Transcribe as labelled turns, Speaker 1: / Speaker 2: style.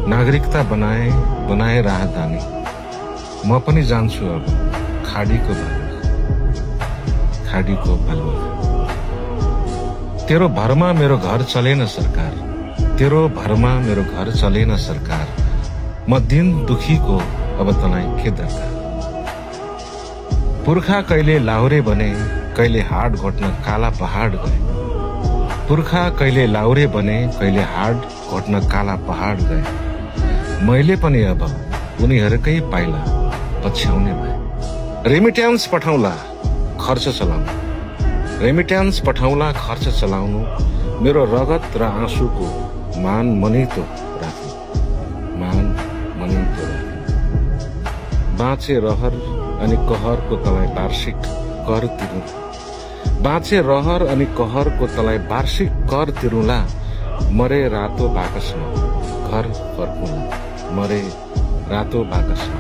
Speaker 1: नागरिकता बनाए राहदानी। म पनि जान्छु अब खाडीको भालुवा। तेरो भरमा मेरो घर चलेन सरकार, तेरो भरमा मेरो घर चलेन सरकार। म दिन दुखीको अब तँलाई के दरकार। पुर्खा कहिले लाहुरे बने, कहिले हाड घोट्न काला पहाड गए। पुर्खा कहिले लाहुरे बने, कहिले हाड घोट्न काला पहाड गए। मैले पनि अब उनीहरूकै पाइला पछ्याउने भए। रेमिट्यान्स पठाउला खर्च चलाउनु, रेमिट्यान्स पठाउला खर्च चलाउनु। मेरो रगत र आँसुको मान मनितो राख्नु, मान मनितो राख्नु। बाँचे रहर अनि कहरको तँलाई वार्षिक कर तिर्नु, बाँचे रहर अनि कहरको तँलाई वार्षिक कर तिर्नुला। मरे रातो बाकसमा घर फर्कुला, मरे रातो बाकसमा